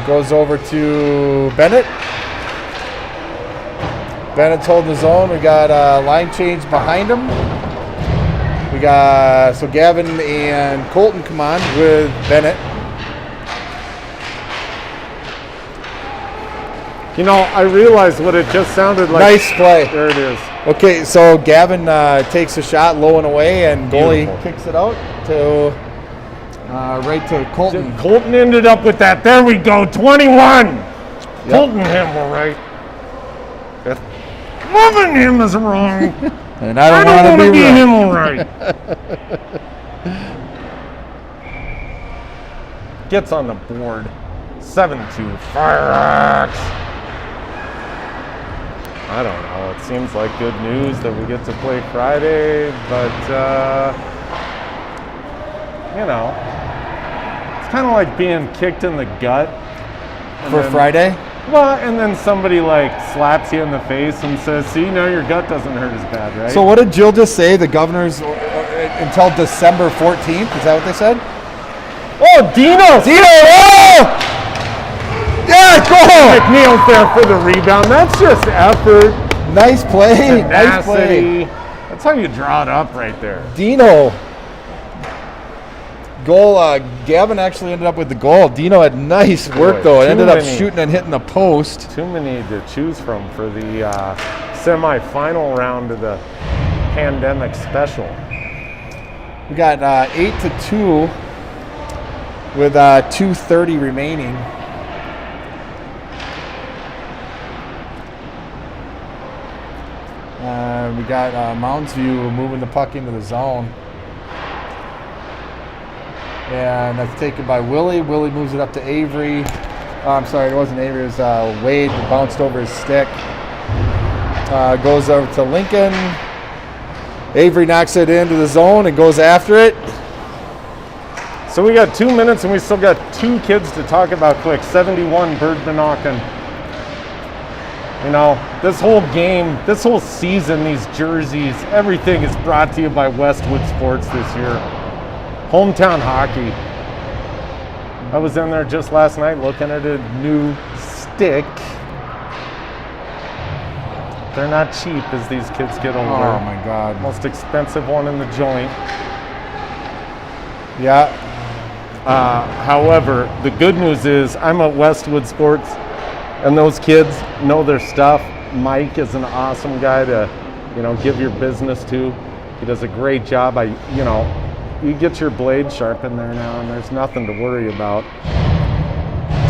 Goes over to Bennett. Bennett's holding his own. We got a line change behind him. We got, so Gavin and Colton come on with Bennett. You know, I realized what it just sounded like. Nice play. There it is. Okay, so Gavin takes a shot low and away, and goalie Beautiful. kicks it out to right to Colton. Colton ended up with that. There we go. 21. Colton Himmel, right? Loving him is wrong. And I don't want to be right. Himmel, right? Gets on the board. 7-2. Fire Axe. I don't know. It seems like good news that we get to play Friday, but you know, it's kind of like being kicked in the gut For Friday? Well, and then somebody like slaps you in the face and says, "See, now your gut doesn't hurt as bad, right?" So what did Jill just say? The governor's until December 14th? Is that what they said? Oh, Dino! Oh! Yeah, go! McNeil's there for the rebound. That's just effort. Nice play. Nice Tenacity. play. That's how you draw it up right there. Dino. Goal. Gavin actually ended up with the goal. Dino had nice work, Boy, though. It too ended up many. shooting and hitting the post. Too many to choose from for the semi-final round of the pandemic special. We got 8-2 with 2:30 remaining. We got Moundsville moving the puck into the zone. And that's taken by Willie. Willie moves it up to Avery. Oh, I'm sorry, it wasn't Avery, it was Wade. It bounced over his stick. Goes over to Lincoln. Avery knocks it into the zone and goes after it. So we got 2 minutes and we still got two kids to talk about quick. 71, Bird Monacan. You know, this whole game, this whole season, these jerseys, everything is brought to you by Westwood Sports this year. Hometown hockey. I was in there just last night looking at a new stick. They're not cheap as these kids get older. Oh my God. Most expensive one in the joint. Yeah. However, the good news is I'm at Westwood Sports and those kids know their stuff. Mike is an awesome guy to, you know, give your business to. He does a great job. You get your blade sharpened there now and there's nothing to worry about.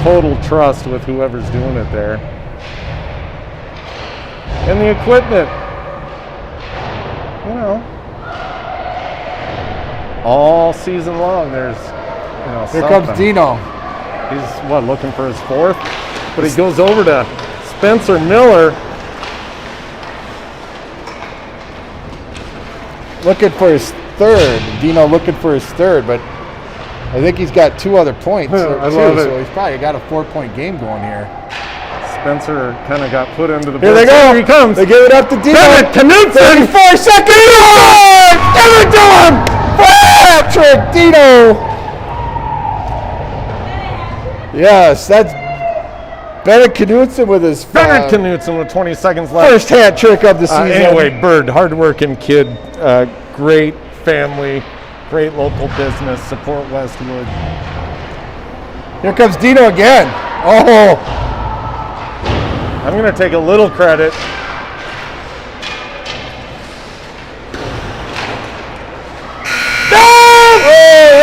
Total trust with whoever's doing it there. And the equipment, you know, all season long there's, you know, Here something. comes Dino. He's, looking for his fourth? But he goes over to Spencer Miller. Looking for his third. Dino looking for his third, but I think he's got 2 other points. I love it. So he's probably got a 4-point game going here. Spencer kind of got put into the Here they go. Here he comes. They give it up to Dino. Bennett Knutson. 34 seconds. Give it to him. Hat trick, Dino. Yes, that's Bennett Knutson with his Bennett Knutson with 20 seconds left. first hat trick of the season. Anyway, Bird, hardworking kid, great family, great local business, support Westwood. Here comes Dino again. Oh, I'm going to take a little credit.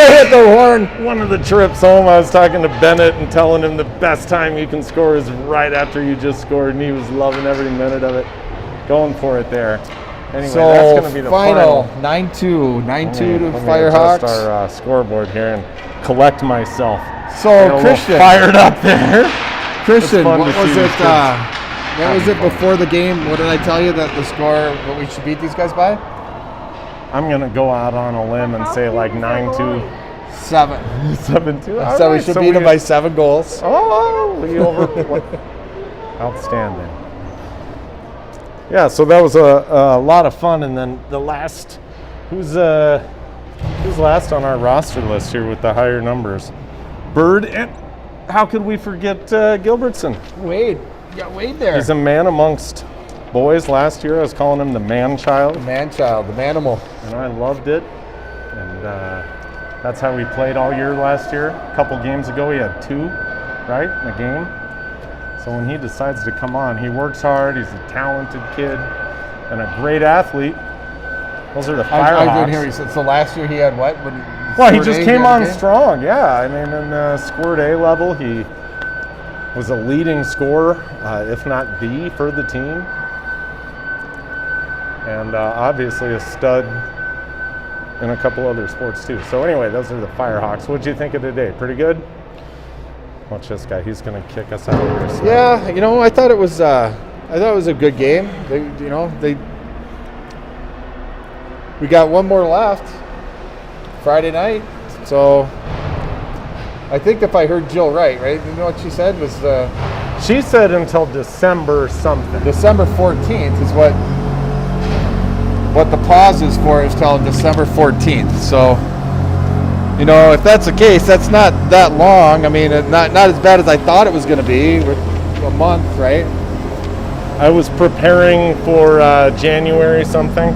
they hit the horn. One of the trips home, I was talking to Bennett and telling him the best time you can score is right after you just scored, and he was loving every minute of it, going for it there. Anyway, So that's going to be the final 9-2 to Let me Firehawks. adjust our scoreboard here and collect myself. So Get a little Christian, fired up there. Christian, fun what to was see it? these kids. What was it before the game? What did I tell you that the score? What we should beat these guys by? I'm going to go out on a limb and say like 9-2, 7. 7-2. So we should beat them by 7 goals. Oh, we over. Outstanding. Yeah, so that was a lot of fun. And then the last, who's last on our roster list here with the higher numbers? Bird, and how could we forget Gilbertson? Wade, you got Wade there. He's a man amongst boys. Last year I was calling him the man-child, the man-child, the manimal. and I loved it. And that's how we played all year last year. A couple games ago he had 2, right, in a game. So when he decides to come on, he works hard. He's a talented kid and a great athlete. Those are the Firehawks. I did hear he said, so last year he had what? Well, he just came on strong, yeah. I mean, in the scored A level, he was a leading scorer, if not the, for the team. And obviously a stud in a couple other sports too. So anyway, those are the Firehawks. What did you think of today? Pretty good? Watch this guy. He's going to kick us out of here. So. Yeah, I thought it was a good game. We got one more left Friday night. So I think if I heard Jill right? You know what she said was She said until December something. December 14th is what the pause is for, is till December 14th. So if that's the case, that's not that long. I mean, not as bad as I thought it was going to be. We're a month, right? I was preparing for January something.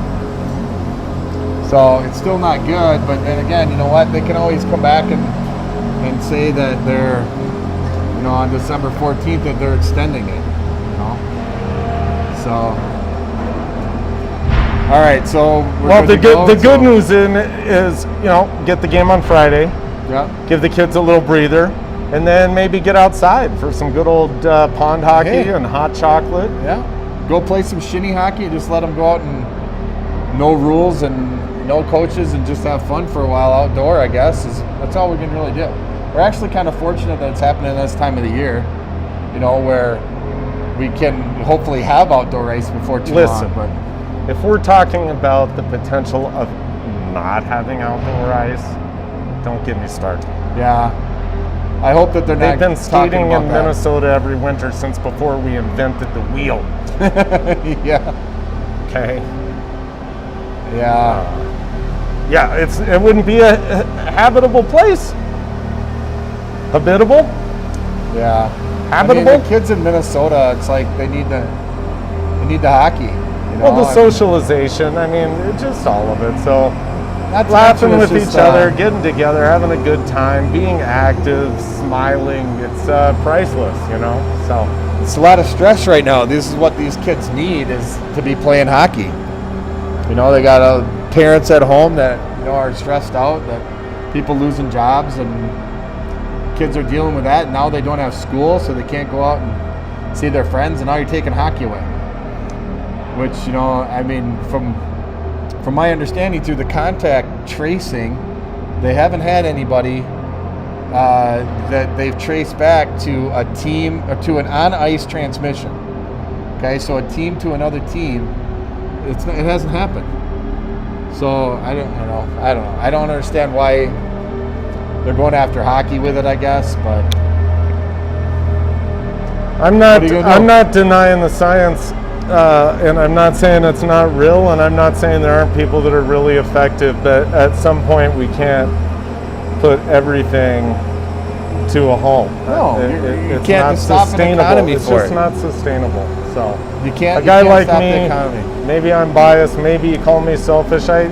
So it's still not good, but then again, you know what? They can always come back and say that they're, on December 14th that they're extending it, So, all right, so the good news is, get the game on Friday. Yeah. Give the kids a little breather, and then maybe get outside for some good old pond hockey and hot chocolate. Yeah. Go play some shinny hockey and just let them go out and no rules and no coaches and just have fun for a while outdoor, I guess. That's all we can really do. We're actually kind of fortunate that it's happening this time of the year, where we can hopefully have outdoor ice before too long. But if we're talking about the potential of not having outdoor ice, don't get me started. Yeah. I hope that they've been skating in Minnesota every winter since before we invented the wheel. Yeah. Okay. Yeah. It wouldn't be a habitable place. Habitable? Yeah. Habitable? I mean, the kids in Minnesota, it's like they need the hockey. Well, the socialization, just all of it. So laughing with each other, getting together, having a good time, being active, smiling, it's priceless, So it's a lot of stress right now. This is what these kids need, is to be playing hockey. They got parents at home that are stressed out, that people losing jobs, and kids are dealing with that. Now they don't have school, so they can't go out and see their friends, and now you're taking hockey away. Which, from my understanding through the contact tracing, they haven't had anybody that they've traced back to a team or to an on-ice transmission. Okay, so a team to another team, it hasn't happened. So I don't know. I don't understand why they're going after hockey with it, I guess. But I'm What are you gonna do? I'm not denying the science, and I'm not saying it's not real, and I'm not saying there aren't people that are really effective. But at some point, we can't put everything to a halt. No, you it's can't not stop an sustainable. economy It's for just it. not sustainable. So you can't. a guy you can't like stop the me, economy. maybe I'm biased. Maybe you call me selfish. I'm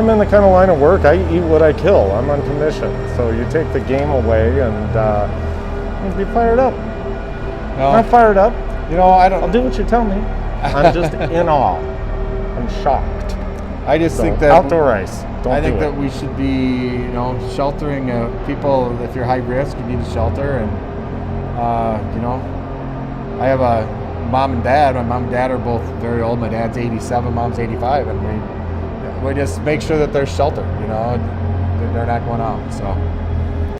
in the kind of line of work. I eat what I kill. I'm on commission. So you take the game away, and you'd be fired up. No, I'm not fired up. I don't. I'll do what you tell me. I'm just in awe. I'm shocked. I just So, think that outdoor ice. Don't I think do that it. we should be, sheltering people. If you're high risk, you need to shelter. And I have a mom and dad. My mom and dad are both very old. My dad's 87, mom's 85, and we just make sure that they're sheltered. They're not going out. So.